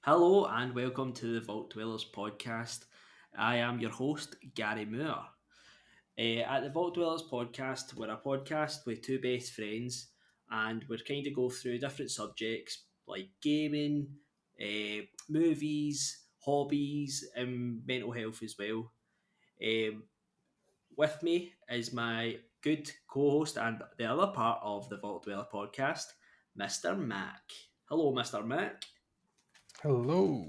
Hello and welcome to the Vault Dwellers podcast. I am your host, Gary Moore. At the Vault Dwellers podcast, we're a podcast with two best friends and we're kind of go through different subjects like gaming, movies, hobbies, and mental health as well. Um, with me is my good co host and the other part of the Vault Dweller podcast, Mr. Mac. Hello, Mr. Mac. Hello.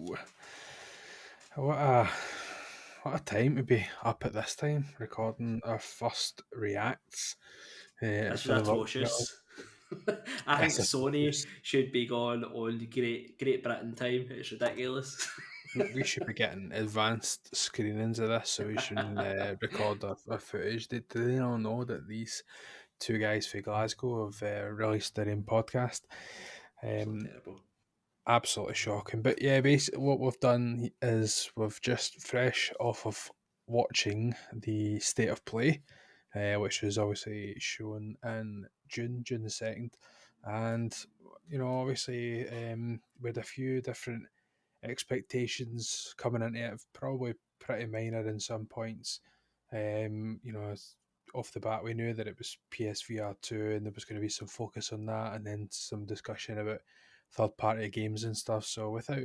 What a what a time to be up at this time recording our first reacts This for was the Vault Dwellers. atrocious. I think It's Sony atrocious. should be gone on Great Britain time. It's ridiculous. We should be getting advanced screenings of this so we can record our footage. Do they not know that these two guys from Glasgow have released their own podcast? So Um, terrible. Absolutely shocking. But yeah, basically what we've done is we've just fresh off of watching the State of Play, which was obviously shown in June the 2nd. And, obviously we had a few different expectations coming into it, probably pretty minor in some points. Off the bat, we knew that it was PSVR 2 and there was going to be some focus on that and then some discussion about third party games and stuff. So without,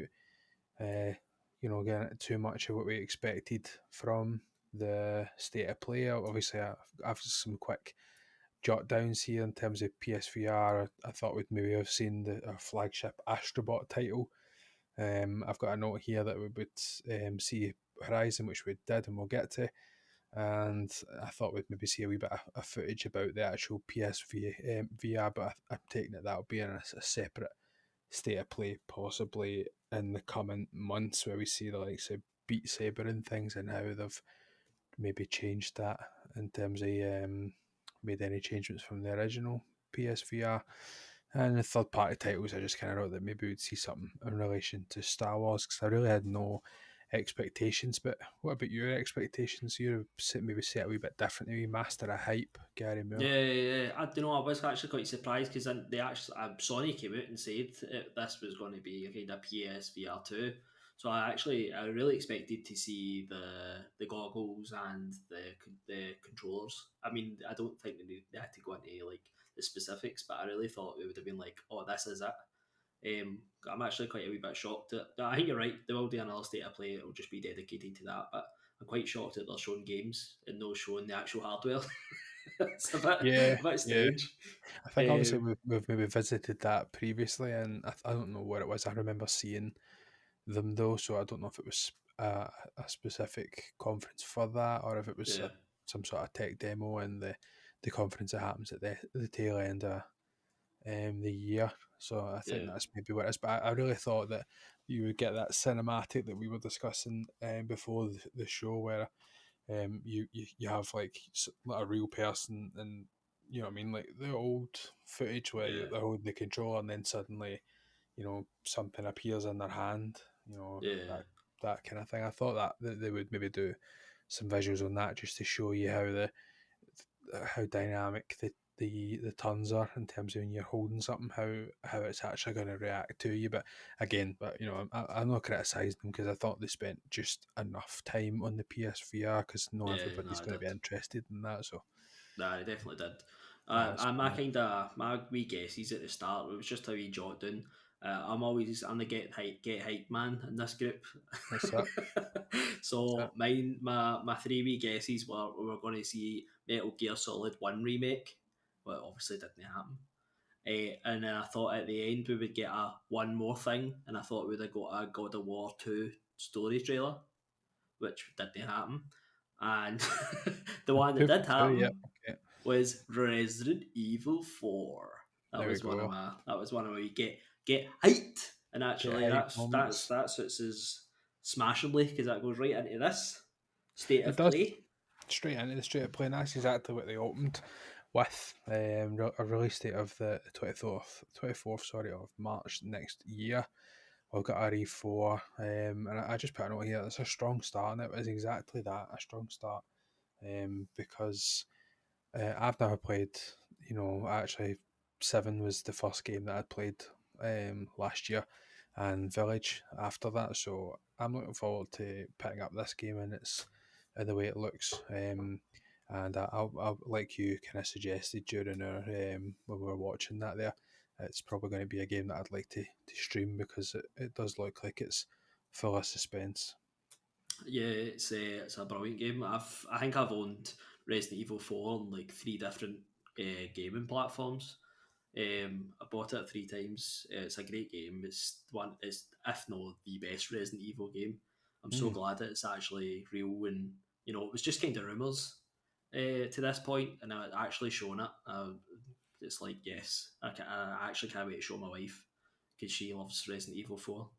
uh, getting into too much of what we expected from the State of Play, obviously I've some quick jot downs here in terms of PSVR. I thought we'd maybe have seen our flagship Astrobot title. I've got a note here that we would see Horizon, which we did, and we'll get to. And I thought we'd maybe see a wee bit of footage about the actual PSVR, but I'm taking it that'll be in a separate State of Play, possibly in the coming months, where we see the likes of Beat Saber and things, and how they've maybe changed that in terms of made any changements from the original PSVR. And the third party titles, I just kind of wrote that maybe we'd see something in relation to Star Wars because I really had no expectations. But what about your expectations? You maybe set a wee bit differently. We master a hype, Gary Moore. Yeah. I don't know. I was actually quite surprised because they actually Sony came out and said this was going to be a kind of PSVR 2. So I really expected to see the goggles and the controllers. I mean, I don't think they had to go into like the specifics, but I really thought it would have been like, oh, this is it. I'm actually quite a wee bit shocked that I think you're right. There will be another State of Play. It will just be dedicated to that. But I'm quite shocked that they're showing games and not showing the actual hardware. It's Yeah, a bit yeah. strange. I think obviously Um, we've maybe visited that previously, and I don't know where it was. I remember seeing them though, so I don't know if it was a specific conference for that or if it was yeah, some sort of tech demo in the conference that happens at the tail end of the year. So I think yeah, that's maybe what it is. But I really thought that you would get that cinematic that we were discussing before the show, where you have like a real person, and you know what I mean, like the old footage where yeah, they're holding the controller and then suddenly something appears in their hand, yeah, that kind of thing. I thought that they would maybe do some visuals on that just to show you how dynamic the turns are in terms of when you're holding something, how it's actually going to react to you. But again, I'm not criticising them because I thought they spent just enough time on the PSVR because not yeah. No, everybody's I going to did. be interested in that. So No, I definitely did. that's And my wee guesses at the start, it was just a wee jot down. I'm the get hype man in this group. that's it. That's it. So my three wee guesses were we were going to see Metal Gear Solid One remake, but obviously didn't happen. And then I thought at the end we would get a one more thing, and I thought we'd have got a God of War 2 story trailer, which didn't happen. And the one that did Two, yeah. happen Okay. was Resident Evil 4. There we go. That was one of my get height. And Get actually hype moments. that suits us smashably because that goes right into this state It of does. play. Straight into the straight up play, and that's exactly what they opened with. A release date of the 24th, sorry, of March next year. We've got RE4, and I just put a note here. It's a strong start, and it was exactly that, a strong start, because I've never played. Actually, 7 was the first game that I'd played last year, and Village after that. So I'm looking forward to picking up this game and its and the way it looks. And I'll like you kind of suggested during our when we were watching that there, it's probably going to be a game that I'd like to stream because it does look like it's full of suspense. Yeah, it's a brilliant game. I think I've owned Resident Evil 4 on like three different gaming platforms. I bought it three times. It's a great game. It's if not the best Resident Evil game. I'm so Mm. glad that it's actually real, and it was just kind of rumors to this point, and I actually shown it. It's like yes, I actually can't wait to show my wife because she loves Resident Evil 4.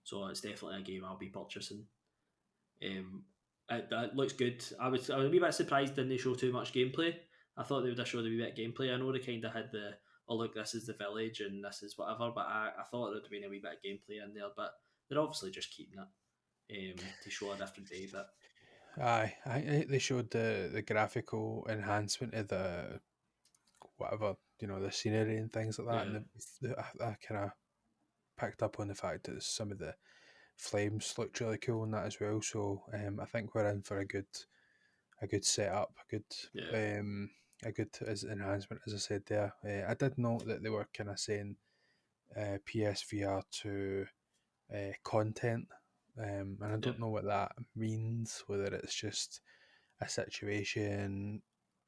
So it's definitely a game I'll be purchasing. It looks good. I was a wee bit surprised didn't they show too much gameplay. I thought they would have showed a wee bit of gameplay. I know they kind of had the oh look, this is the village and this is whatever, but I thought there'd have been a wee bit of gameplay in there. But they're obviously just keeping it to show a different day. But Aye, I think they showed the graphical enhancement of the whatever the scenery and things like that, yeah, and I kind of picked up on the fact that some of the flames looked really cool in that as well. So I think we're in for a good setup, yeah, um, a good as enhancement, as I said there. I did note that they were kind of saying PSVR two content, and I yeah, don't know what that means. Whether it's just a situation,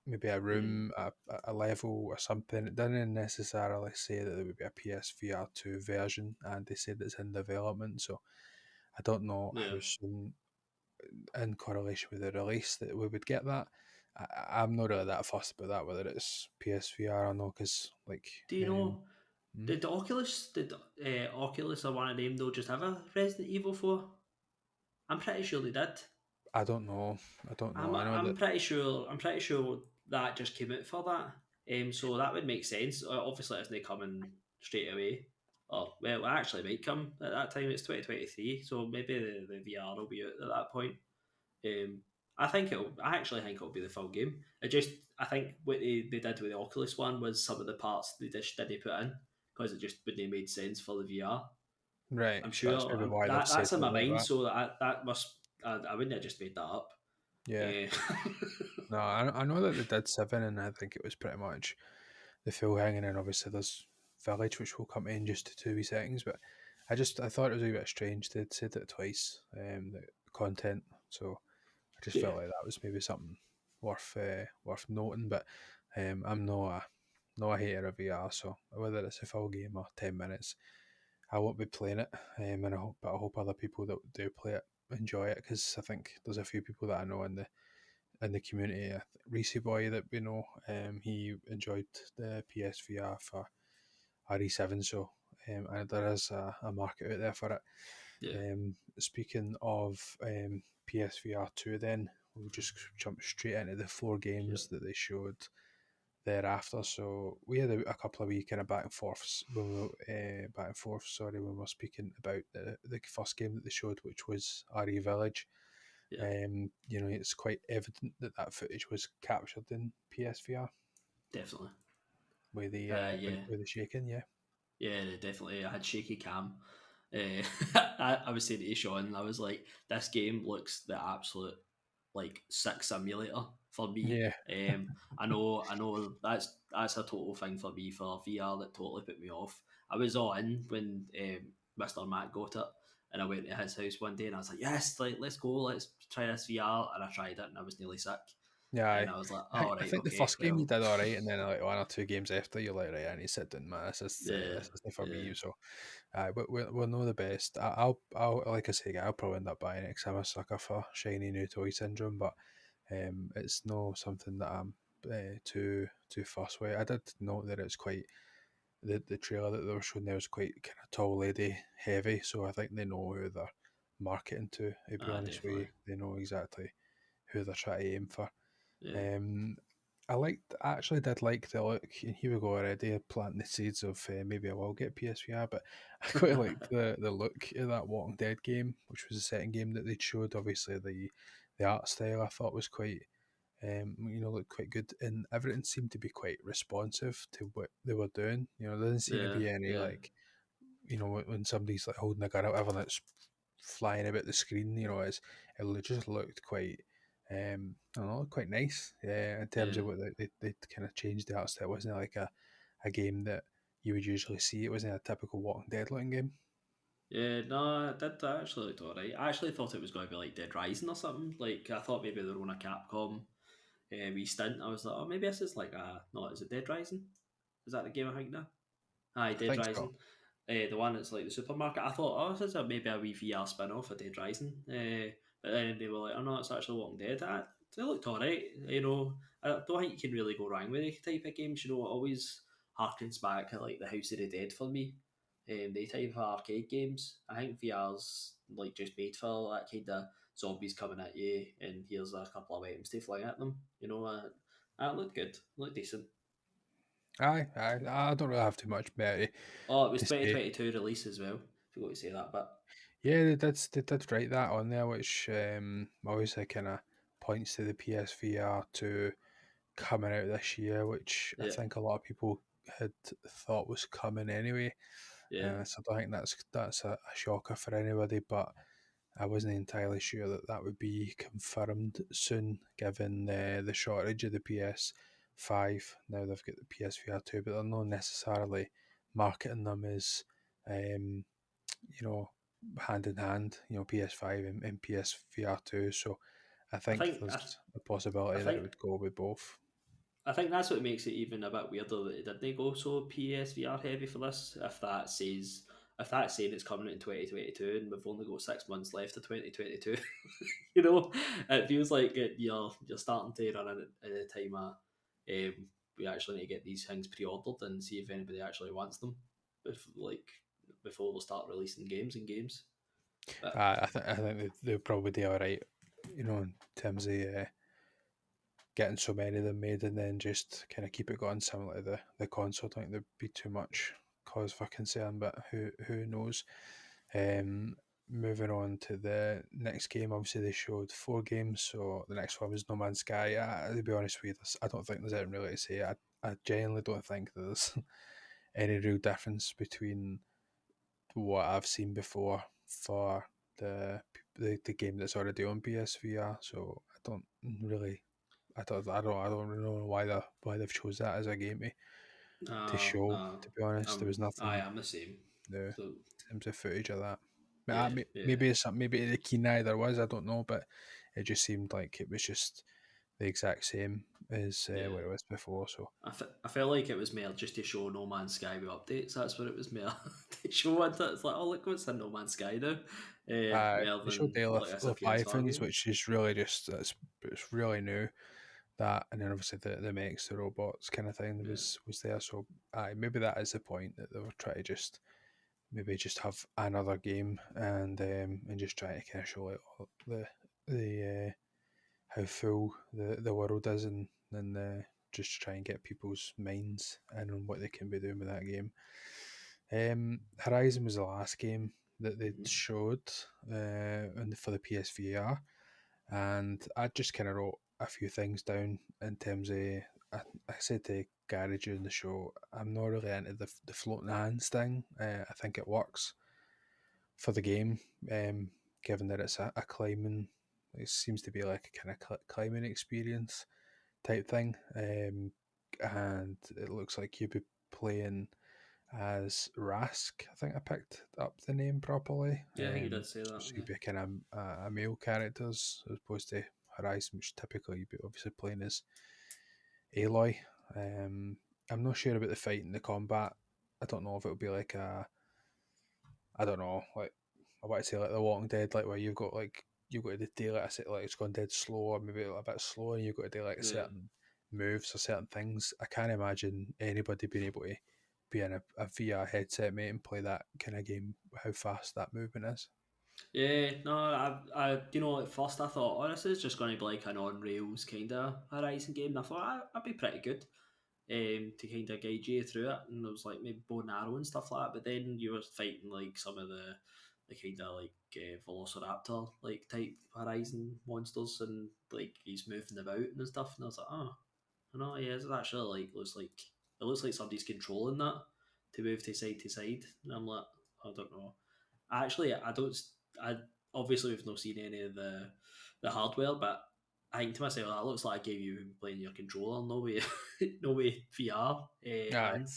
maybe a mm, room, a level or something. It doesn't necessarily say that there would be a PSVR two version, and they said it's in development. So I don't know yeah. how soon, in correlation with the release, that we would get that. I'm not really that fussed about that, whether it's PSVR or not, because like, Do you know? hmm, Did Oculus or one of them though just have a Resident Evil 4? I'm pretty sure they did. I don't know. I don't know. I'm I know I'm that. pretty sure that just came out for that. So that would make sense. Obviously, it's not coming straight away. Or well, it actually might come at that time. It's 2023, so maybe the VR will be out at that point. Um, I actually think it'll be the full game. I think what they did with the Oculus one was some of the parts they just didn't put in because it just wouldn't have made sense for the VR. Right. I'm That's sure maybe why they've said that's in it my like mind, that. so that must I wouldn't have just made that up. Yeah. Eh, No, I know that they did seven, and I think it was pretty much the full hanging, and obviously there's Village, which will come in just 2 wee seconds. But I thought it was a bit strange. They'd said it twice, the content. So I just yeah, felt like that was maybe something worth noting. But I'm not a hater of VR, so whether it's a full game or 10 minutes, I won't be playing it. But I hope other people that do play it enjoy it, because I think there's a few people that I know in the community. Reese Boy that we know, he enjoyed the PSVR for RE7, so and there is a market out there for it. yeah, Speaking of PSVR 2, then we'll just jump straight into the four yeah, games that they showed thereafter. So we had a couple of wee kind of back and forths when back and forth. Sorry, when we were speaking about the first game that they showed, which was RE Village. yeah, It's quite evident that that footage was captured in PSVR definitely. with the Yeah, with the shaking. Yeah, yeah, definitely. I had shaky cam. I was saying to Sean, I was like, this game looks the absolute like sick simulator for me. yeah, I know that's a total thing for me for VR that totally put me off. I was all in when MrMac got it, and I went to his house one day and I was like, yes, like let's go, let's try this VR, and I tried it and I was nearly sick, yeah. and I was like, I all I right, think the okay, first game you well, did all right, and then like 1 or 2 games after, you're like, right, I need to sit down, man. yeah, This isn't for yeah, me. So, we'll know the best. I'll like I say, I'll probably end up buying it because I'm a sucker for shiny new toy syndrome. But it's no something that I'm too fussed with. I did note that it's quite the trailer that they were showing there was quite kind of tall lady heavy, so I think they know who they're marketing to be honest with you. definitely, They know exactly who they're trying to aim for. yeah, Um, I actually did like the look, and here we go already, planting the seeds of maybe I will get PSVR, but I quite liked the look of that Walking Dead game, which was the second game that they showed. Obviously, the art style I thought was quite, looked quite good, and everything seemed to be quite responsive to what they were doing. There didn't seem to yeah, be any yeah, like when somebody's like holding a gun or whatever that's flying about the screen, just looked quite, I don't know, quite nice. Yeah, in terms Yeah. of what they kind of changed the art style. It wasn't like a game that you would usually see. It wasn't a typical Walking Dead looking game. Yeah, no, that actually looked alright. I actually thought it was going to be like Dead Rising or something. Like, I thought maybe they were on a Capcom wee stint. I was like, oh, maybe this is like a. No, is it Dead Rising? Is that the game I think now? Aye, I Dead think so. Rising. The one that's like the supermarket. I thought, oh, this is maybe a wee VR spin off of Dead Rising. But then they were like, oh no, it's actually Walking Dead. They looked alright. I don't think you can really go wrong with the type of games. It always harkens back to like the House of the Dead for me. The type of arcade games. I think VR's like just made for that kind of zombies coming at you, and here's a couple of items to fling at them. That looked good. Looked decent. I don't really have too much better Oh, it was to say. 2022 release as well. Forgot to say that, but Yeah, they did write that on there, which obviously kind of points to the PSVR 2 coming out this year, which I yeah, think a lot of people had thought was coming anyway. yeah. So I don't think that's a shocker for anybody, but I wasn't entirely sure that that would be confirmed soon, given the shortage of the PS5. Now they've got the PSVR 2, but they're not necessarily marketing them as, um, you know, hand in hand, PS5 and PSVR 2. So I I think think I, there's a I possibility that it think would go with both. I think that's what makes it even a bit weirder that it didn't go so PSVR heavy for this. If that's saying it's coming out in 2022 and we've only got 6 months left of 2022, it feels like you're starting to run at a time we actually need to get these things pre-ordered and see if anybody actually wants them, like before we'll start releasing games. But I think they'll probably do all right, in terms of getting so many of them made and then just kind of keep it going similar to the console. I don't think there'd be too much cause for concern, but who knows? Um, Moving on to the next game, obviously they showed 4 games, so the next one was No Man's Sky. To be honest with you, I don't think there's anything really to say. I genuinely don't think there's any real difference between what I've seen before for the game that's already on PSVR. So I don't really know why they've chose that as a game to no, show. no, To be honest, there was I nothing am the same. new in So terms of footage of that. yeah, yeah, Maybe the Kenai there was, I don't know, but it just seemed like it was just the exact same as yeah. what it was before. So I felt like it was more just to show No Man's Sky with updates. That's what it was more to show. It's like, oh look what's in No Man's Sky now, more they showed than the like it's a PS4 Leviathans, game. which is really just it's really new. That and then obviously the mechs, the robots kind of thing Yeah, was there. So maybe that is the point that they were trying to just maybe just have another game and just try to kind of show like all the how full the world is and just try and get people's minds in on what they can be doing with that game. Horizon was the last game that they hmm showed for the PSVR, and I just kind of wrote a few things down in terms of. I said to Gary during the show, I'm not really into the floating hands thing. I think it works for the game, given that it's a climbing. It seems to be like a kind of climbing experience type thing, and it looks like you'd be playing as Rask. I think I picked up the name properly. yeah, I think you did say that. So you'd Yeah, be kind of a male characters as opposed to Horizon, which typically you'd be obviously playing as Aloy. Um, I'm not sure about the fight and the combat. I don't know if it'll be like I don't know, like I want to say like The Walking Dead, like where you've got to do like it's gone dead slow or maybe a bit slower, and you've got to do like yeah, certain moves or certain things. I can't imagine anybody being able to be in a VR headset, mate, and play that kind of game. How fast that movement is. yeah. No, at first I thought, oh, this is just going to be like an on rails kind of Horizon game. And I thought I'd be pretty good. To kind of guide you through it. And it was like maybe bow and arrow and stuff like that. But then you were fighting like some of the kind of like Velociraptor like type Horizon monsters, and like he's moving about and stuff. And I was like, oh, I know, yeah, it's actually like it looks like somebody's controlling that to move to side. And I'm like, I don't know. Actually, I don't. I obviously we've not seen any of the hardware, but I think to myself that looks like a game you've been playing your controller. No way, no way VR Aye, hand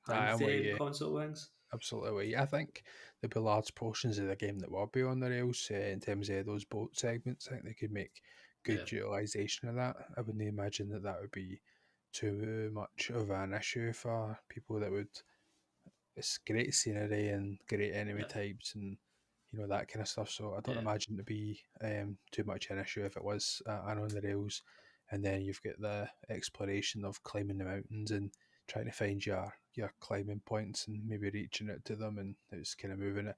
I'm with you. console wings. Absolutely with you. I think there'll be large portions of the game that will be on the rails in terms of those boat segments. I think they could make Yeah, good utilisation of that. I wouldn't imagine that that would be too much of an issue for people that would. It's great scenery and great enemy yeah, types and that kind of stuff. So I don't yeah, imagine to be too much an issue if it was and on the rails. And then you've got the exploration of climbing the mountains and trying to find your climbing points and maybe reaching out to them, and it's kind of moving it.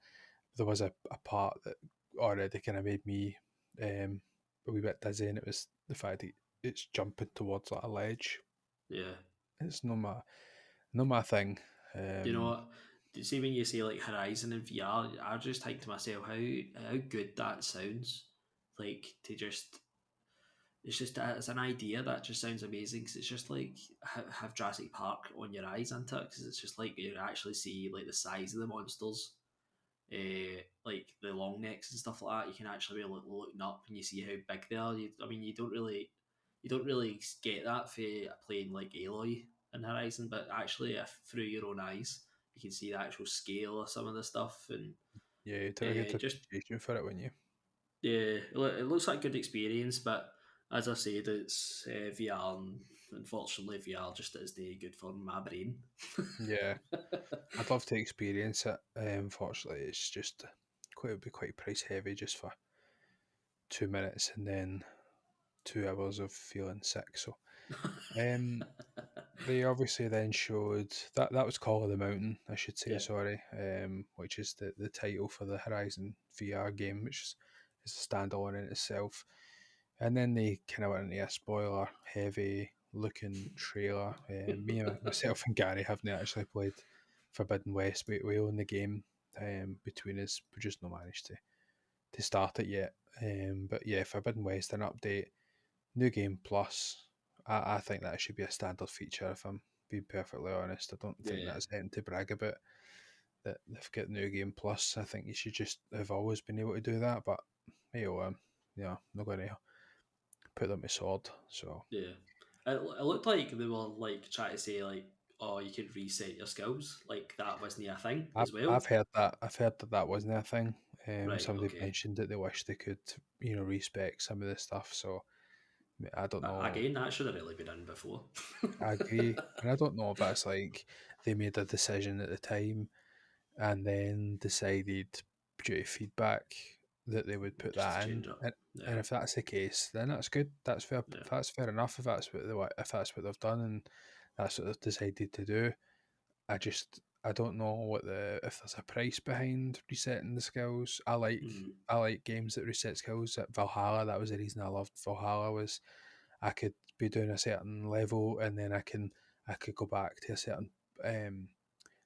There was a part that already kind of made me a wee bit dizzy, and it was the fact that it's jumping towards like a ledge. yeah. It's no my thing. You know Um, what? See when you say like Horizon and VR, I just think to myself how good that sounds. Like to just it's just it's an idea that just sounds amazing because it's just like have Jurassic Park on your eyes, isn't it? Because it's just like you actually see like the size of the monsters, like the long necks and stuff like that. You can actually be looking up and you see how big they are. I mean, you don't really get that for playing like Aloy in Horizon, but actually, if through your own eyes, you can see the actual scale of some of the stuff and yeah, you have a good just appreciation for it when you. yeah, it looks like a good experience, but as I said, it's VR, and unfortunately, VR just isn't good for my brain. Yeah, I'd love to experience it. Unfortunately, it's just it'd be quite price heavy just for 2 minutes and then 2 hours of feeling sick. So, um, they obviously then showed that was Call of the Mountain, I should say, Yeah. sorry, which is the title for the Horizon VR game, which is a standalone in itself. And then they kind of went into a spoiler heavy looking trailer. Me and myself and Gary haven't actually played Forbidden West. We own the game between us. We just not managed to start it yet. But yeah, Forbidden West, an update, new game plus. I think that should be a standard feature if I'm being perfectly honest. I don't think Yeah, that's anything to brag about that they've got new game plus. I think you should just have always been able to do that. But hey, not going to put them to sword. So yeah. It looked like they were like trying to say like, oh, you could reset your skills. Like that wasn't a thing I've, as well. I've heard that. I've heard that wasn't a thing. Right. Somebody Okay. mentioned that they wish they could, respect some of the stuff. So I don't know. Again, that should have really been done before. I agree, and I don't know if that's like they made a decision at the time and then decided due to feedback that they would put Just to that in. change it. And Yeah. if that's the case, then that's good. That's fair. Yeah. That's fair enough. If that's what they've done and that's what they've decided to do. I don't know if there's a price behind resetting the skills. Mm, I like games that reset skills. At Valhalla, that was the reason I loved Valhalla was I could be doing a certain level and then I could go back to a certain um,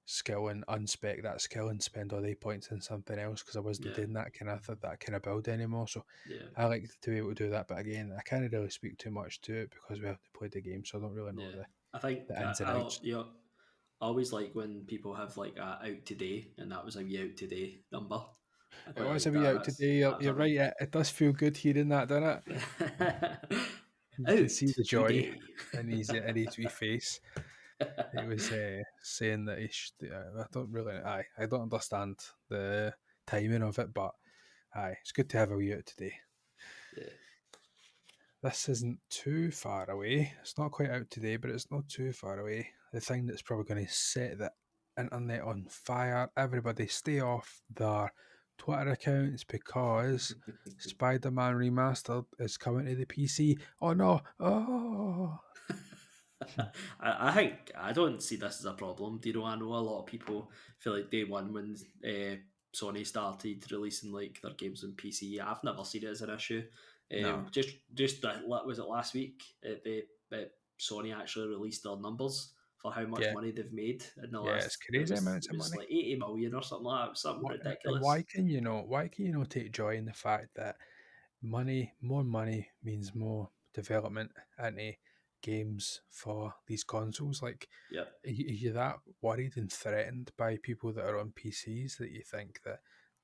skill and unspec that skill and spend all the points on something else because I wasn't yeah. doing that kind of build anymore. So Yeah. I like to be able to do that, but again, I can't really speak too much to it because we have to play the game, so I don't really know Yeah. I think the ins and outs. I always like when people have like a out today, and that was a wee out today number. I It quite was a like wee that. out today. That's You're a right. It does feel good hearing that, doesn't it? You can out see the joy today. in his wee face. He was saying that he should. I don't understand the timing of it, but aye, it's good to have a wee out today. Yeah. This isn't too far away. It's not quite out today, but it's not too far away. The thing that's probably going to set the internet on fire. Everybody stay off their Twitter accounts because Spider Man Remastered is coming to the PC. Oh no! Oh! I think I don't see this as a problem. Do you know? I know a lot of people feel like day one when Sony started releasing like their games on PC. I've never seen it as an issue. No. Was it last week? Sony actually released their numbers for how much Yeah, money they've made in the yeah, it's last. crazy amounts It of was money. like 80 million or something like that. It was something And ridiculous. why can you not take joy in the fact that more money means more development into games for these consoles. Like, Yeah, are you that worried and threatened by people that are on PCs that you think that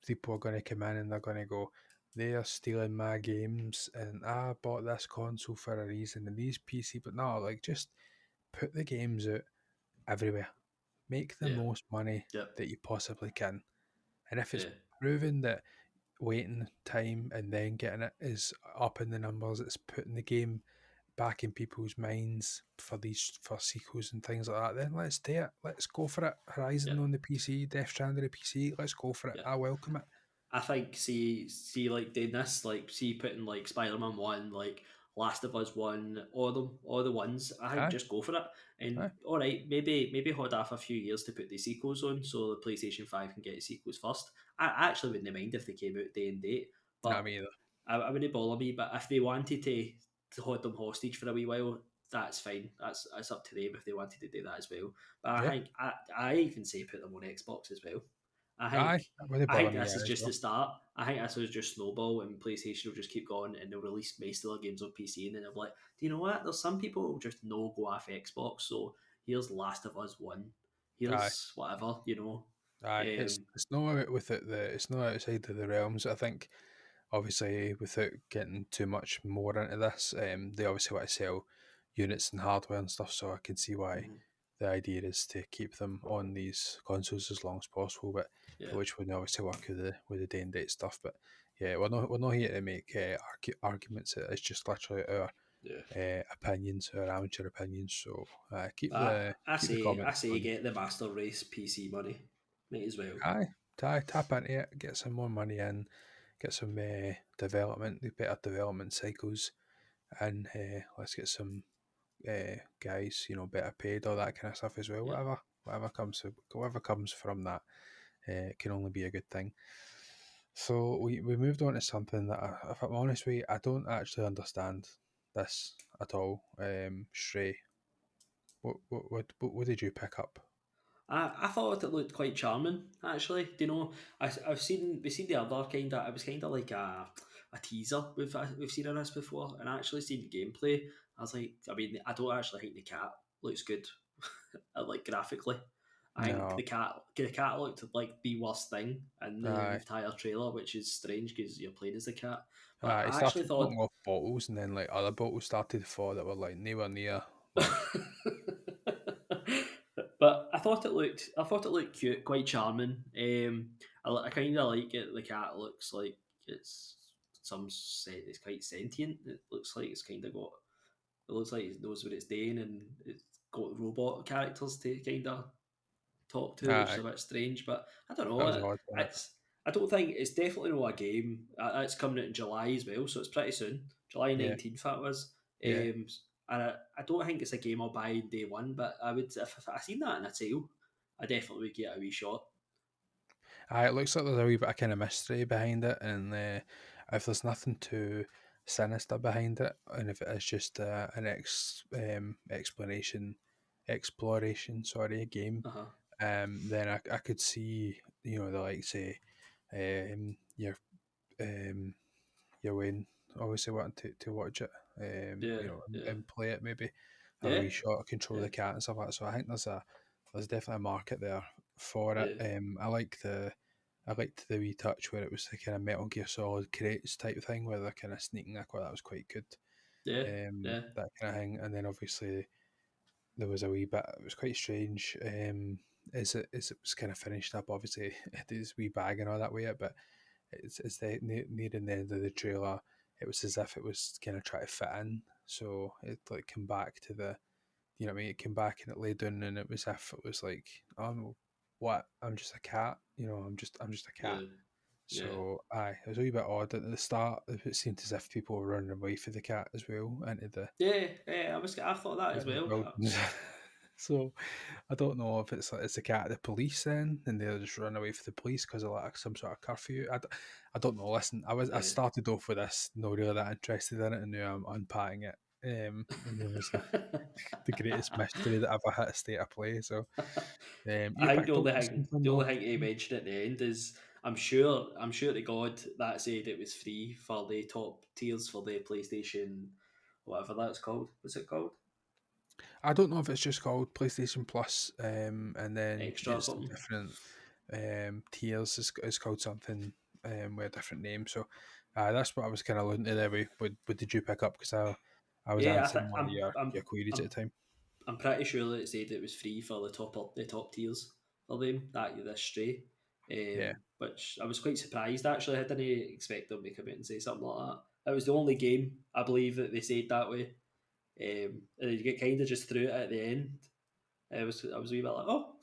people are going to come in and they're going to go, they are stealing my games and I bought this console for a reason and these PC, but no, like just put the games out everywhere, make the yeah, most money yeah, that you possibly can. And if it's yeah, proven that waiting time and then getting it is up in the numbers, it's putting the game back in people's minds for these for sequels and things like that, then let's do it. Let's go for it. yeah, Horizon on the PC, Death Stranding on the PC, let's go for it. yeah. I welcome it. I think see like doing this, like see putting like Spider-Man 1, like Last of Us 1, all the ones, I think Aye, just go for it. And aye. all right, maybe hold off a few years to put the sequels on so the PlayStation 5 can get the sequels first. I actually wouldn't mind if they came out day and date, Not but me either. I wouldn't bother me. But if they wanted to hold them hostage for a wee while, that's fine. That's up to them if they wanted to do that as well. But I Yeah. think I even say put them on Xbox as well. I Aye. think That wouldn't I bother think me this there is as just the well. start. I think this will just snowball and PlayStation will just keep going and they'll release most of their games on PC and then they'll be like, do you know what? There's some people who just no go off Xbox, so here's Last of Us 1. Aye. Here's whatever, you know. Aye. Um, It's not out with it it's not outside of the realms. I think obviously without getting too much more into this, they obviously want to sell units and hardware and stuff, so I can see why mhm, the idea is to keep them on these consoles as long as possible, but yeah, for which would obviously work with the day and date stuff. But yeah, we're not here to make arguments. It's just literally our yeah. opinions, our amateur opinions. So I keep the say I comments say coming. get the Master Race PC money. Might as well. Aye, tap into it, get some more money in, get some development, better development cycles, and let's get some guys, better paid, all that kind of stuff as well. Yeah. Whatever comes from that, can only be a good thing. So we moved on to something that, if I'm honest with you, I don't actually understand this at all. Stray, what did you pick up? I thought it looked quite charming, actually. Do you know? We've seen the other kind of. It was kind of like a teaser. We've seen of this before, and I actually seen the gameplay. I was like, I mean, I don't actually think the cat looks good, like graphically. I think No, the cat looked like the worst thing in the aye, entire trailer, which is strange because you're playing as the cat. But aye. It I actually started thought knocking off bottles, and then like other bottles started to fall that were like nowhere near like. but I thought it looked cute, quite charming. I kind of like it. The cat looks like it's it's quite sentient. It looks like it's kind of got. It looks like it knows what it's doing, and it's got robot characters to kind of talk to, which is Aye, a bit strange. But I don't that know. was odd, wasn't it? It's I don't think it's definitely not a game. It's coming out in July as well, so it's pretty soon. July Yeah, 19th, that was. yeah. And I don't think it's a game I'll buy in day one, but I would if I seen that in a sale, I definitely would get a wee shot. Aye, it looks like there's a wee bit of kind of mystery behind it, and if there's nothing too sinister behind it, and if it is just exploration, sorry, a game, Uh huh. then I could see, the like say, your Wayne obviously wanting to watch it, Yeah. Yeah. and play it maybe, have a Yeah. wee shot, control Yeah. the cat and stuff like that. So I think there's definitely a market there for it. Yeah. I liked the wee touch where it was the kind of Metal Gear Solid crates type thing where they're kind of sneaking. I thought that was quite good. Yeah. Yeah. That kind of thing, and then obviously there was a wee bit. It was quite strange. As it was kind of finished up, obviously it is wee bag and all that way, but it's nearing the end of the trailer. It was as if it was kind of trying to fit in, so it like came back to the, what I mean. It came back and it lay down, and it was as if it was like, oh no, what? I'm just a cat, I'm just a cat. Yeah. Yeah. So aye, it was a wee bit odd at the start. It seemed as if people were running away for the cat as well Yeah. Yeah. I thought that as into the well. buildings. So I don't know if it's the cat of the police then, and they'll just run away for the police because of like some sort of curfew. I don't know. Listen, I Yeah. started off with this, not really that interested in it, and now I'm unpacking it. And it was the greatest mystery that ever hit a state of play. So you I think picked up something the only though. thing he mentioned at the end is I'm sure to God that said it was free for the top tiers for the PlayStation, whatever that's called. What's it called? I don't know if it's just called PlayStation Plus, and then Extra or it's something. different tiers. It's called something with a different name. So that's what I was kind of alluding to there. What did you pick up? Because I was Yeah, answering one of your queries at I'm the time. I'm pretty sure that it said it was free for the top tiers for them that this Stray, Yeah, which I was quite surprised actually. I didn't expect them to come out and say something like that. It was the only game I believe that they said that way, and you get kind of just threw it at the end. I was a wee bit like, oh,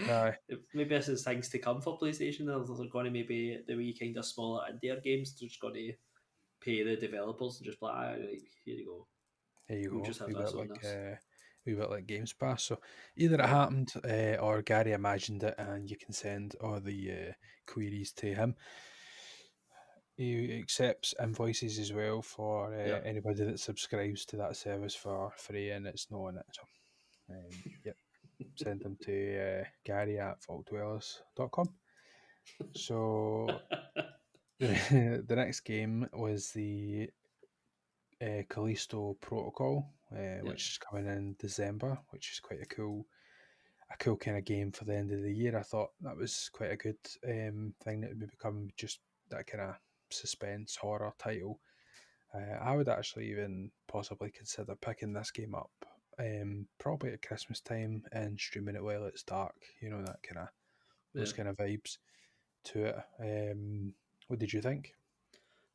aye, maybe this is things to come for PlayStation. They're going to maybe the wee kind of smaller indie games. They're just going to pay the developers and just be like, right, here you go. there you We'll go. just have this on this. A wee bit like Games Pass. So either it Yeah, happened, or Gary imagined it, and you can send all the queries to him. He accepts invoices as well for yeah. anybody that subscribes to that service for free, and it's not on it. So, yep, send them to Gary at TheVaultDwellers.com. So, the next game was the Callisto Protocol, Yeah, which is coming in December, which is quite a cool kind of game for the end of the year. I thought that was quite a good thing that would become just that kind of suspense horror title. I would actually even possibly consider picking this game up, probably at Christmas time and streaming it while it's dark. You know, that kind of yeah. those kind of vibes to it. What did you think?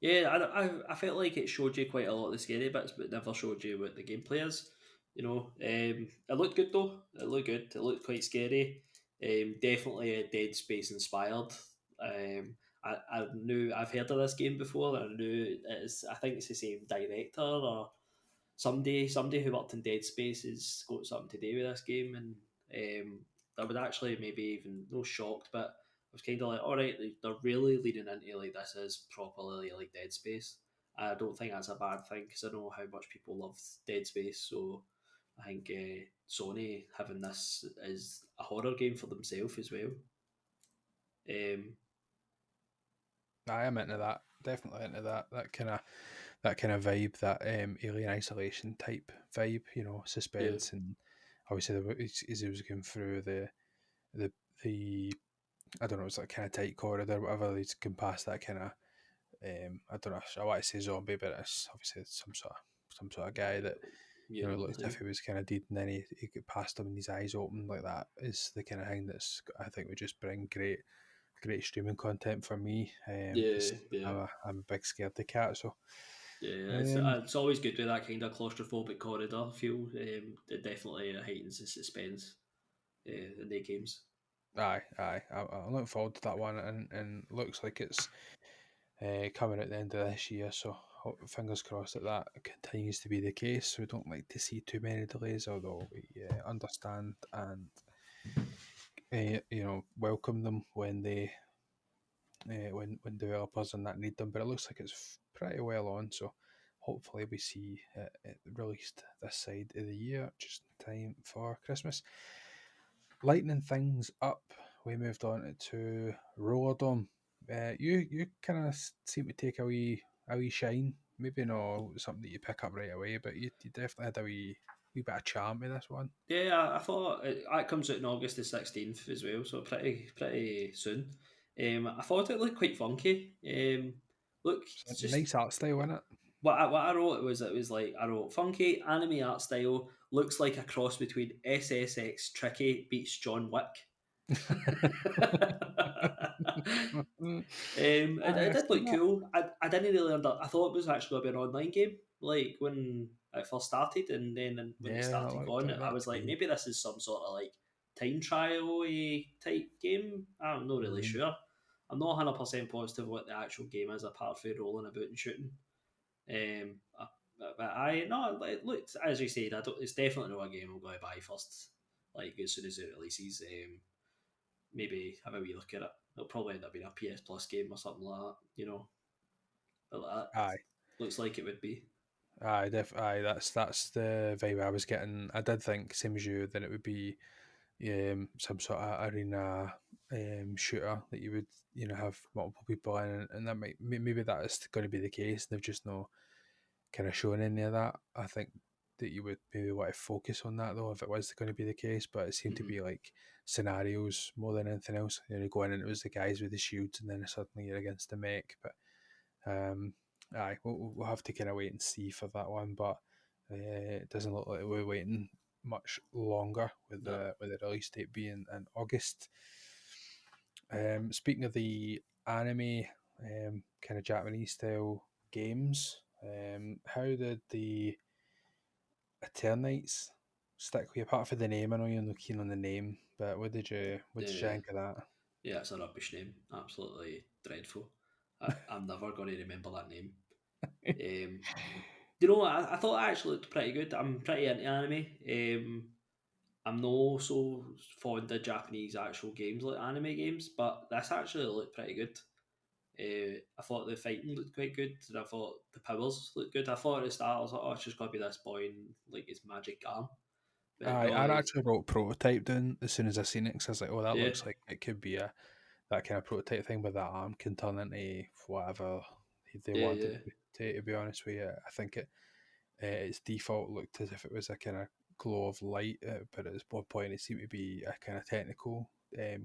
Yeah, I felt like it showed you quite a lot of the scary bits, but never showed you what the gameplay is. It looked good though. It looked good. It looked quite scary. Definitely a Dead Space inspired. I knew I've heard of this game before. I knew it's. I think it's the same director or somebody who worked in Dead Space has got something to do with this game, and I would actually maybe even no shocked, but I was kind of like, all right, they're really leaning into like this is properly like Dead Space. I don't think that's a bad thing because I know how much people love Dead Space, so I think Sony having this as a horror game for themselves as well. Um, I am into that. Definitely into that. That kind of vibe, that alien isolation type vibe. You know, yeah, suspense, and obviously as he was going through the the I don't know, it's like kind of tight corridor, whatever. He's going past that kind of I don't know. I want to say zombie, but it's obviously some sort of guy that mutant, I looked as think. if he was kind of dead, and then he got past him and his eyes open like that. Is the kind of thing that's I think would just bring great streaming content for me. Yeah, Because yeah. I'm a big scaredy cat, so Yeah, um, it's always good with that kind of claustrophobic corridor feel. It definitely heightens the suspense in the games. I'm looking forward to that one, and looks like it's coming at the end of this year. So fingers crossed that that continues to be the case. We don't like to see too many delays, although we understand and welcome them when they when developers and that need them. But it looks like it's pretty well on. So hopefully we see it released this side of the year, just in time for Christmas. Lightening things up, we moved on to Roller Dome. You kind of seem to take a wee shine. Maybe not something that you pick up right away, but you definitely had a wee bit of charm with this one. Yeah, I thought it comes out in August the 16th as well, so pretty soon. I thought it looked quite funky. Look, It's it's a just nice art style in it. what I wrote it was like I wrote funky anime art style looks like a cross between SSX Tricky beats John Wick. It I did see look that. cool. I didn't really I thought it was actually going to be an online game, like when it first started, and then when they Yeah, it started looked going, like I that was to like, me. maybe this is some sort of like time trial type game. I'm not really Mm. sure. I'm not 100% positive what the actual game is apart from rolling about and shooting. But I no, it looked as you said. I don't. It's definitely not a game I'm going to buy first. Like as soon as it releases, maybe have a wee look at it. It'll probably end up being a PS Plus game or something like that. But that Aye, looks like it would be. aye. That's the vibe I was getting. I did think same as you that it would be some sort of arena shooter that you would have multiple people in, and that maybe that is going to be the case. They've just not kind of shown any of that. I think that you would maybe want to focus on that though, if it was going to be the case. But it seemed to Hmm. be like scenarios more than anything else. You know, going in, it was the guys with the shields, and then suddenly you're against the mech. But aye, we'll have to kind of wait and see for that one. But it doesn't look like we're waiting much longer with No, the release date being in August. Speaking of the anime, kind of Japanese style games, how did the Eternites stick with you? Apart from the name, I know you're not keen on the name, but what did you the think of that? yeah, it's a rubbish name. Absolutely dreadful. I'm never going to remember that name. Um, I thought it actually looked pretty good. I'm pretty into anime. I'm no so fond of Japanese actual games like anime games, but this actually looked pretty good. I thought the fighting looked quite good, and I thought the powers looked good. I thought at the start I was like, "Oh, it's just gonna be this boy and like his magic arm," but no, I actually wrote prototype down as soon as I seen it, because I was like, oh, that yeah, looks like it could be that kind of prototype thing, but that arm can turn into whatever they yeah, want it yeah, to be honest with you. I think its default looked as if it was a kind of glow of light, but at one point it seemed to be a kind of technical,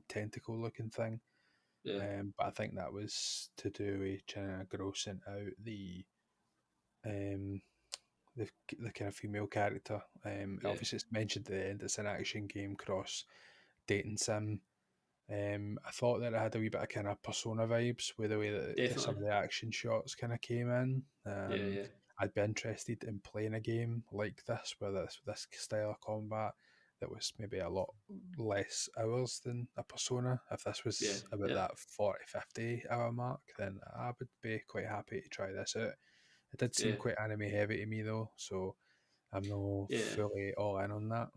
tentacle looking thing. yeah, But I think that was to do with trying to grossing out um, the kind of female character. yeah, Obviously, it's mentioned at the end. It's an action game cross dating sim. I thought that it had a wee bit of kind of Persona vibes with the way that some definitely, of the action shots kind of came in. yeah, yeah, I'd be interested in playing a game like this, where this style of combat that was maybe a lot less hours than a Persona. If this yeah, was about yeah, that 40, 50 hour mark, then I would be quite happy to try this out. It did seem yeah, quite anime heavy to me though, so I'm not yeah. fully all in on that.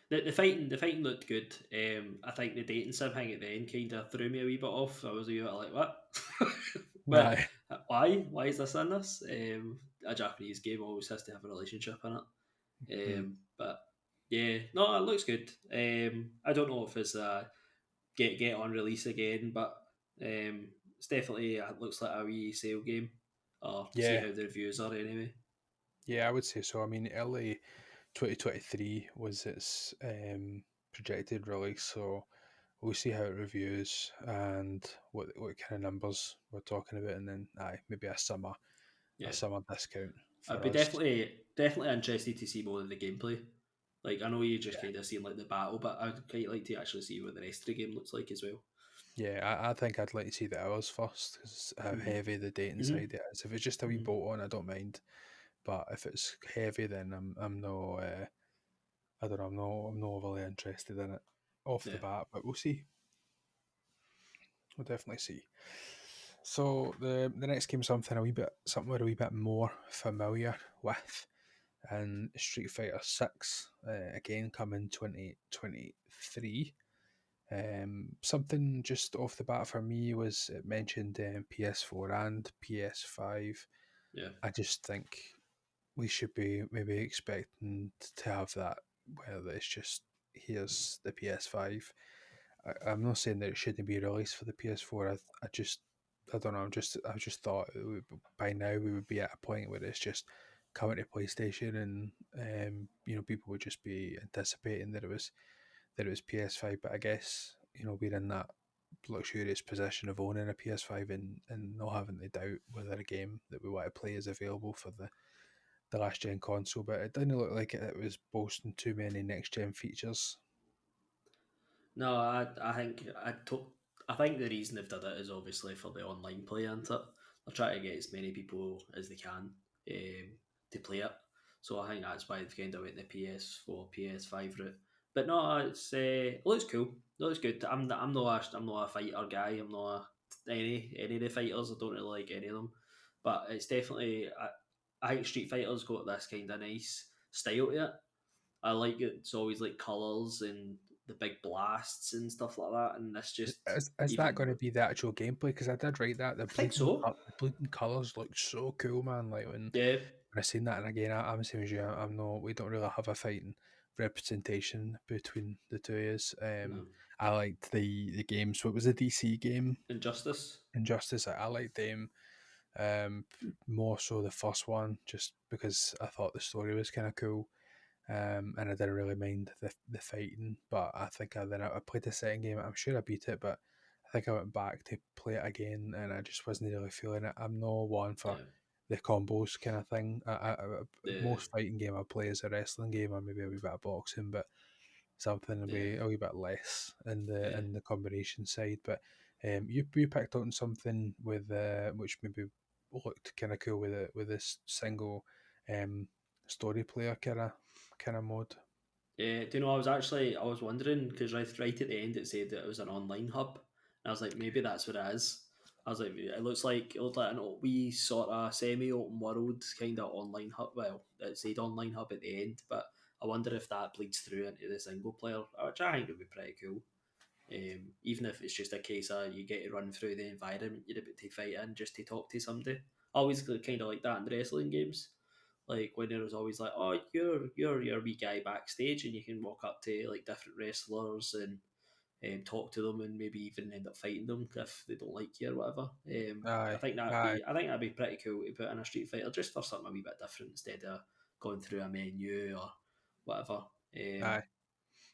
The fighting looked good. I think the dating sim thing at the end kind of threw me a wee bit off. I was a wee bit like, what? but Aye. why? Why is this in this? A Japanese game always has to have a relationship in it. Hmm. But yeah, no, it looks good. I don't know if it's a get on release again, but it's definitely it looks like a wee sale game. Or see Yeah, how the reviews are anyway. yeah, I would say so. I mean, early 2023 was its projected release, so we'll see how it reviews and what kind of numbers we're talking about, and then maybe a Yeah, summer discount I'd for be us. definitely interested to see more of the gameplay. Like I know you just Yeah, kind of seen like the battle, but I'd quite like to actually see what the rest of the game looks like as well. yeah, I think I'd like to see the hours first because how Hmm. heavy the dating Hmm. side it is. If it's just a wee Hmm. bolt on, I don't mind, but if it's heavy, then I'm no I don't know, I'm not overly interested in it off the Yeah. bat, but we'll see. We'll definitely see. So the next game is something we're a wee bit more familiar with, and Street Fighter Six again coming 2023. Something just off the bat for me was it mentioned PS4 and PS5. Yeah. I just think we should be maybe expecting to have that, whether it's just here's the PS5. I'm not saying that it shouldn't be released for the PS4. I just I don't know. I just thought by now we would be at a point where it's just coming to PlayStation, and people would just be anticipating that it was PS5. But I guess we're in that luxurious position of owning a PS5 and not having to doubt whether a game that we want to play is available for the last gen console. But it didn't look like it was boasting too many next gen features. No, I think the reason they've done it is obviously for the online play, isn't it? They're trying to get as many people as they can to play it. So I think that's why they've kind of went the PS4, PS5 route. But no, it looks cool. It looks good. I'm not a fighter guy. I'm not any of the fighters. I don't really like any of them. But it's definitely I think Street Fighter's got this kind of nice style to it. I like it. It's always like colours and the big blasts and stuff like that. And this just Is that even, going to be the actual gameplay? Because I did write that I think so. the bleeding colors look so cool, man. Like Yeah, when I seen that, and again, I'm the same as you. I'm not. We don't really have a fighting representation between the two of us. no. I liked the games. What was the DC game? Injustice. Injustice. I liked them. More so the first one, just because I thought the story was kind of cool. And I didn't really mind the fighting, but I think I played the second game. I'm sure I beat it, but I think I went back to play it again, and I just wasn't really feeling it. I'm no one for Yeah, the combos kind of thing. the Most fighting game I play is a wrestling game or maybe a wee bit of boxing, but something the a wee bit less yeah. in the combination side. But you picked on something with which maybe looked kind of cool with this single um, story player kind of mode. Yeah, do you know? I was wondering because right at the end it said that it was an online hub, and I was like, maybe that's what it is. I was like, it looked like a wee sort of semi-open world kind of online hub. Well, it said online hub at the end, but I wonder if that bleeds through into the single player, which I think would be pretty cool. Even if it's just a case of you get to run through the environment you're about to fight in just to talk to somebody. I always kind of like that in the wrestling games. Like when there was always like, oh, you're your wee guy backstage, and you can walk up to like different wrestlers and talk to them, and maybe even end up fighting them if they don't like you or whatever. Aye, aye, I think that'd be pretty cool to put in a Street Fighter just for something a wee bit different instead of going through a menu or whatever. aye.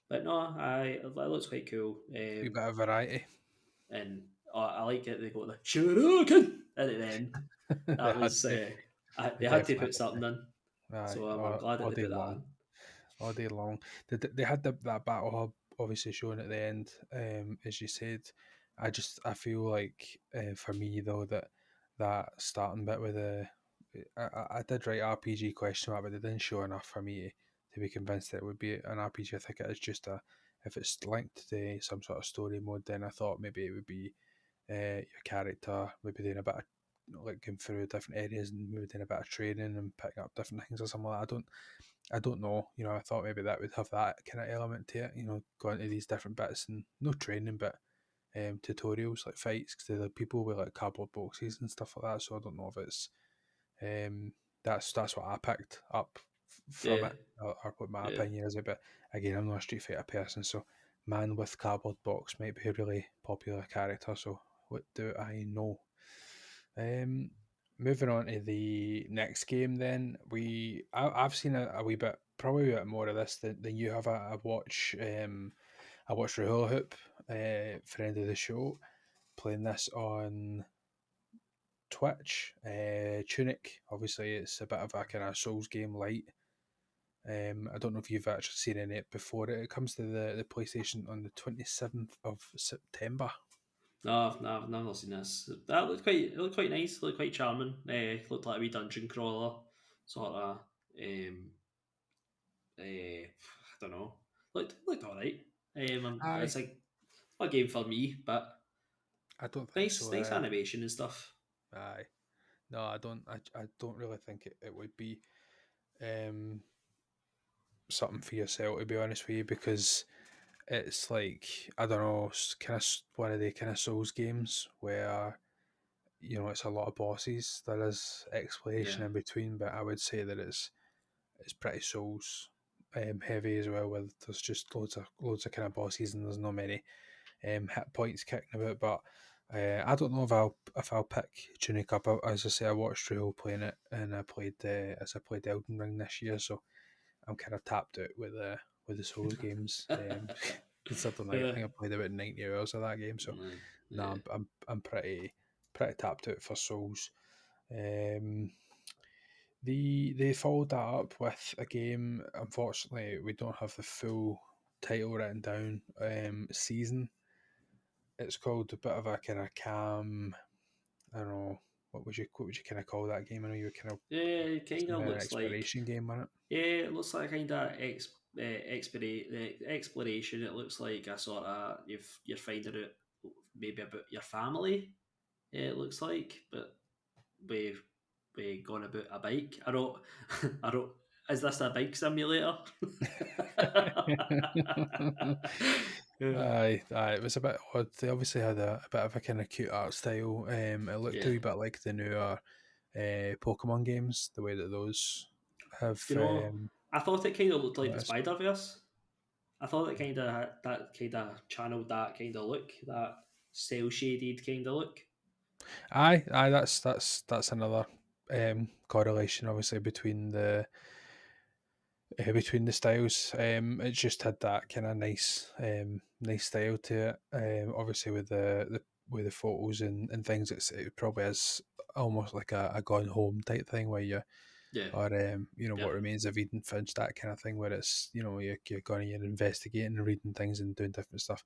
But no, it looks quite cool. Wee bit of variety. And I like it. They got the shuriken at the end. They That had was to. They they had to definitely put had something to. in, Aye, so I'm glad that all they day put that long. in. All day long. They had that battle hub obviously showing at the end, as you said. I feel like for me though that starting bit with the I did write RPG question mark, but they didn't show enough for me to be convinced that it would be an RPG. I think it is just a if it's linked to some sort of story mode, then I thought maybe it would be your character maybe doing a bit of like going through different areas and maybe doing a bit of training and picking up different things or something like that. I don't know. You know, I thought maybe that would have that kind of element to it. You know, going to these different bits and no training, but tutorials like fights because they're people with like cardboard boxes and stuff like that. So I don't know if it's um, that's what I picked up from Yeah, it or what my yeah. opinion is. But again, I'm not a Street Fighter person, so man with cardboard box might be a really popular character. So what do I know? Um, Moving on to the next game, then I've seen a wee bit, probably a bit more of this than you have. I watched Rahul Hoop, friend of the show, playing this on Twitch. Tunic, obviously, it's a bit of a kind of Souls game light. I don't know if you've actually seen any before it. It comes to the PlayStation on the 27th of September. No, I've not seen this. That it looked quite nice. Looked quite charming. Looked like a wee dungeon crawler, sort of. I don't know. Looked all right. Aye, It's like not a game for me, but I don't think so. nice animation and stuff. Aye. No, I don't. I don't really think it would be um, something for yourself, to be honest with you, because it's like I don't know, kind of one of the kind of Souls games where you know it's a lot of bosses. There is Yeah. exploration in between, but I would say that it's pretty Souls heavy as well. Where there's just loads of kind of bosses, and there's not many hit points kicking about. But I don't know if I'll pick Tunic up. As I say, I watched Rahul playing it, and I played as I played Elden Ring this year, so I'm kind of tapped out with the Souls games. Considering I Yeah. think I played about 90 hours of that game, so no, Yeah. I'm pretty tapped out for Souls. Um, they followed that up with a game. Unfortunately, we don't have the full title written down. Season. It's called a bit of a kind of calm. I don't know what would you kind of call that game. I know you were kind of Yeah, it kind saying of an looks like exploration game on it. yeah, it looks like a kind of exploration. It looks like a sort of you're finding out maybe about your family. Yeah, it looks like, but we going about a bike. I don't, I don't. Is this a bike simulator? Yeah, It was a bit odd. They obviously had a bit of a kind of cute art style. It looked a yeah. wee bit like the newer Pokemon games, the way that those have. Do you know? I thought it kind of looked like the Noticed. Spider Verse. I thought it kind of that kind of channeled that kind of look, that cell shaded kind of look. Aye. That's another correlation, obviously, between the styles. It just had that kind of nice style to it. Obviously, with the photos and things, it probably is almost like a gone home type thing where you Yeah, or yep, what remains of Eden Finch, that kind of thing, where it's you're going and investigating and reading things and doing different stuff.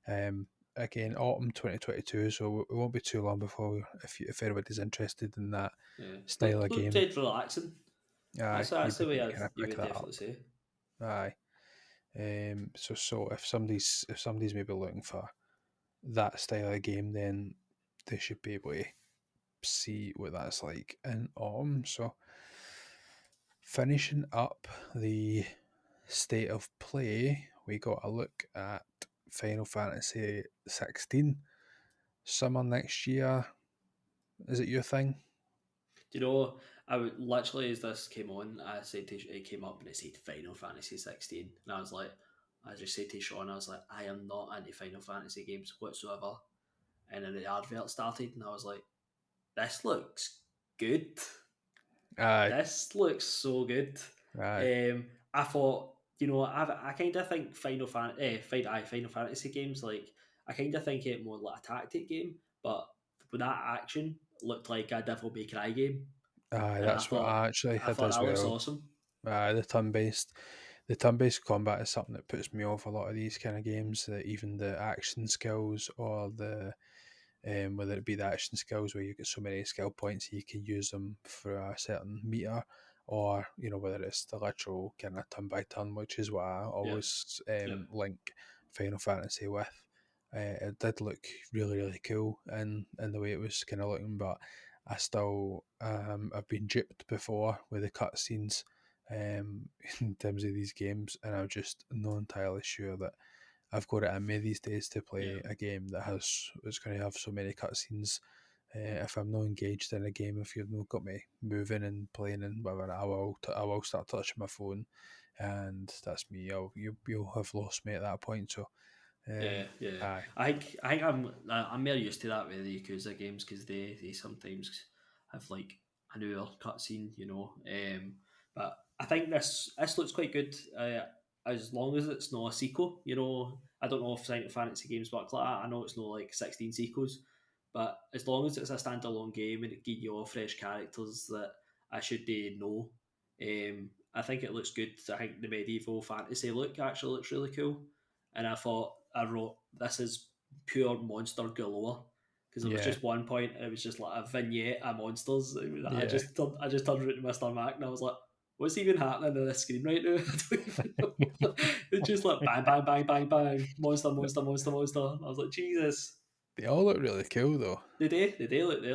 Um, Again, autumn 2022, so it won't be too long before if anybody's interested in that yeah. style Look, of look game. dead relaxing. Aye, That's the way kind of you pick would that definitely up. say. Aye. So if somebody's maybe looking for that style of game, then they should be able to see what that's like in autumn. So finishing up the state of play, we got a look at Final Fantasy 16. Summer next year. Is it your thing? Do you know? I would literally as this came on, I said to it came up and it said Final Fantasy 16, and I was like, I just said to Sean, I was like, I am not into Final Fantasy games whatsoever. And then the advert started, and I was like, this looks good. Aye, This looks so good. aye, I thought, I kind of think Final Fantasy games like I kind of think it more like a tactic game, but with that action looked like a Devil May Cry game, aye. and That's what I actually I had thought as that looks well. awesome. The turn based combat is something that puts me off a lot of these kind of games. That even the action skills or the whether it be the action skills where you get so many skill points you can use them for a certain meter, or whether it's the literal kind of turn by turn, which is what I Yep, always yep, link Final Fantasy with. It did look really really cool in the way it was kind of looking, but I still I've been gypped before with the cutscenes in terms of these games, and I'm just not entirely sure that I've got it in me these days to yeah, play a game that it's going to have so many cutscenes. If I'm not engaged in a game, if you've not got me moving and playing and whatever, I will start touching my phone, and that's me. You'll have lost me at that point. So, yeah, yeah. aye, I think I'm more used to that with the Yakuza games because they sometimes have like an hour cutscene, But I think this looks quite good. As long as it's not a sequel, I don't know if Final Fantasy games work like that. I know it's not like 16 sequels, but as long as it's a standalone game and it gives you all fresh characters that I should know, I think it looks good. I think the medieval fantasy look actually looks really cool, and I wrote this is pure monster galore because there was yeah, just one point it was just like a vignette of monsters. yeah. I just turned around to Mr. Mac and I was like, what's even happening on the screen right now? I don't even know. It's just like bang bang bang bang bang monster monster monster monster. I was like, Jesus. They all look really cool though. They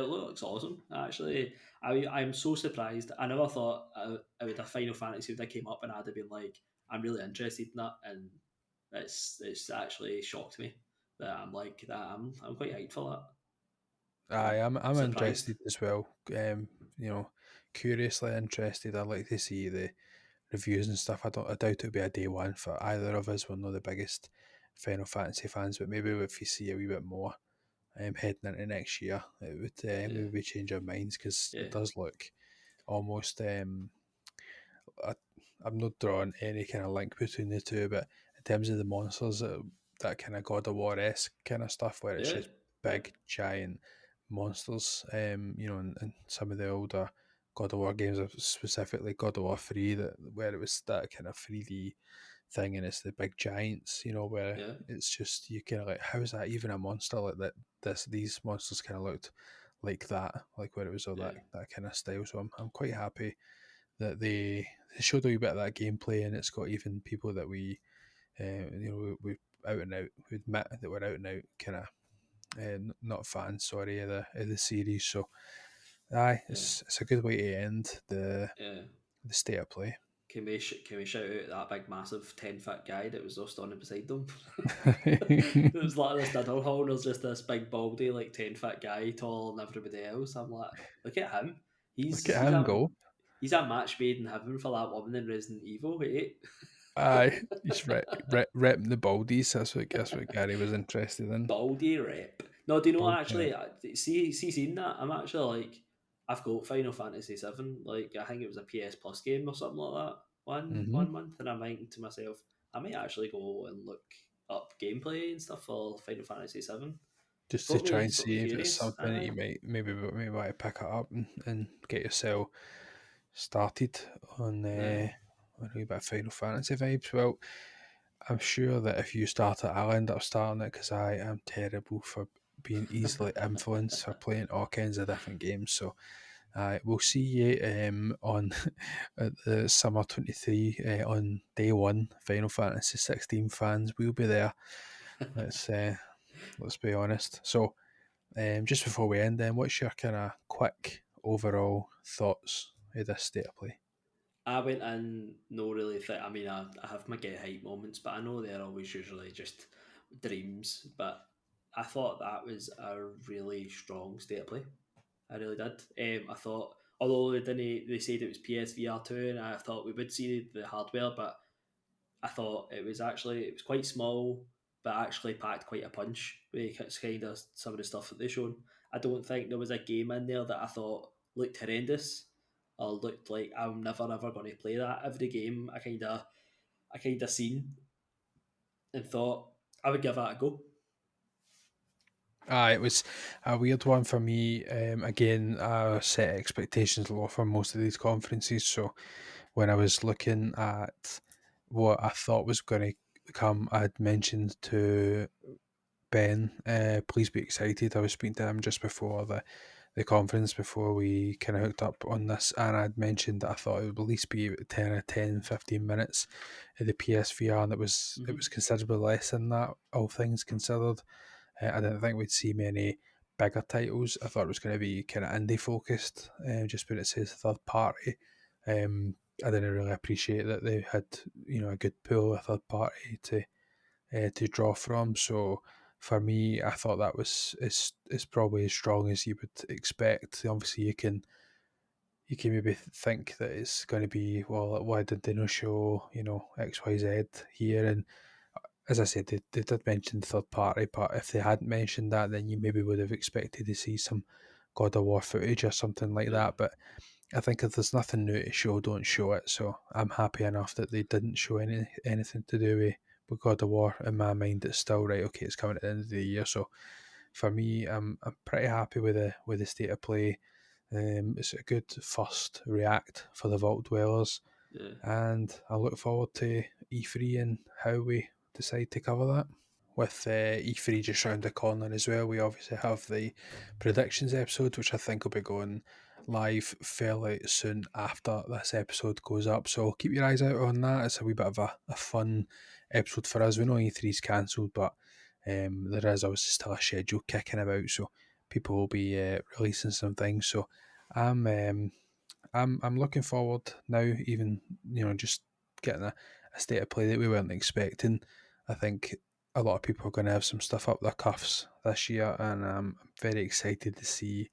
looks awesome. Actually, I'm so surprised. I never thought I would have Final Fantasy would have came up and I'd have been like, I'm really interested in that, and it's actually shocked me that I'm like that. I'm quite hyped for that. Aye, I'm Surprised. interested as well. You know, curiously interested. I'd like to see the reviews and stuff. I doubt it'll be a day one for either of us. We're not the biggest Final Fantasy fans, but maybe if you see a wee bit more heading into next year, it would Yeah, maybe change our minds because yeah, it does look almost. I, I'm not drawing any kind of link between the two, but in terms of the monsters, that kind of God of War esque kind of stuff where it's yeah, just yeah, big giant monsters. And some of the older God of War games, specifically God of War 3, that where it was that kind of 3D thing, and it's the big giants, where yeah, it's just you kind of like, how is that even a monster like that? These monsters kind of looked like that, like where it was all yeah, that kind of style. So I'm quite happy that they showed a wee bit of that gameplay, and it's got even people that we out and out we admit that we're out and out kind of not fans, sorry, of the series. So aye, yeah, it's a good way to end yeah. the state of play. Can we shout out that big massive 10-foot guy that was just standing beside them? It was like this dinner hall. There's just this big baldy like 10-foot guy taller than everybody else. I'm like, look at him. Look at him go. He's a match made in heaven for that woman in Resident Evil. Wait, Aye, he's repping the baldies. That's what Gary was interested in. baldy rep. No, do you know Both, what, actually? Seeing that, I'm actually like, I've got Final Fantasy VII. Like, I think it was a PS Plus game or something like that. mm-hmm. One month, and I'm thinking to myself, I might actually go and look up gameplay and stuff for Final Fantasy VII. Just to try and Got me see if it's curious. something that you might maybe want to pick it up and get yourself started on Aye. a wee bit of Final Fantasy vibes. Well, I'm sure that if you start it, I'll end up starting it because I am terrible for being easily influenced for playing all kinds of different games. So we'll see you on at the summer 23 on day one. Final Fantasy 16 fans will be there. Let's let's be honest. So just before we end, then, what's your kind of quick overall thoughts of this state of play? I went in no really I mean, I have my get hype moments, but I know they're always usually just dreams. But I thought that was a really strong state of play. I really did. I thought, although they said it was PSVR 2, and I thought we would see the hardware, but I thought it was quite small, but actually packed quite a punch with kind of some of the stuff that they showed. I don't think there was a game in there that I thought looked horrendous or looked like I'm never ever going to play that. Every game I kind of seen and thought I would give that a go. It was a weird one for me. Again, I set expectations low for most of these conferences. So when I was looking at what I thought was going to come, I had mentioned to Ben, please be excited. I was speaking to him just before the conference, before we kind of hooked up on this, and I'd mentioned that I thought it would at least be about 15 minutes of the PSVR, and it was considerably less than that, all things considered. I didn't think we'd see many bigger titles. I thought it was going to be kind of indie focused, just when it says third party. I didn't really appreciate that they had a good pool of third party to draw from. So for me, I thought that was is probably as strong as you would expect. Obviously, you can maybe think that it's going to be, well, why did they not show XYZ here? And as I said, they did mention third party, but if they hadn't mentioned that, then you maybe would have expected to see some God of War footage or something like Yeah, that. But I think if there's nothing new to show, don't show it. So I'm happy enough that they didn't show anything to do with God of War. In my mind, it's still right. Okay, it's coming at the end of the year. So for me, I'm pretty happy with the state of play. It's a good first react for the Vault Dwellers, yeah, and I look forward to E3 and how we decide to cover that. With E3 just round the corner as well, we obviously have the predictions episode, which I think will be going live fairly soon after this episode goes up. So keep your eyes out on that. It's a wee bit of a fun episode for us. We know E3's cancelled, but there is obviously still a schedule kicking about, so people will be releasing some things. So I'm um, I'm looking forward now, even just getting a state of play that we weren't expecting. I think a lot of people are going to have some stuff up their cuffs this year, and I'm very excited to see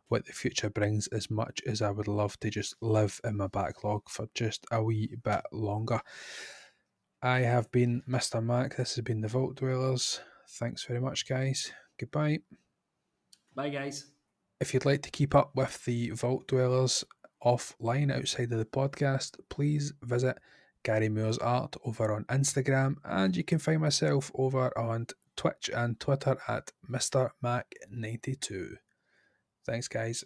what the future brings. As much as I would love to just live in my backlog for just a wee bit longer. I have been Mr. Mac. This has been the Vault Dwellers. Thanks very much, guys. Goodbye. bye guys. If you'd like to keep up with the Vault Dwellers offline outside of the podcast, please visit Gary Moore's art over on Instagram, and you can find myself over on Twitch and Twitter at MrMac92. Thanks, guys.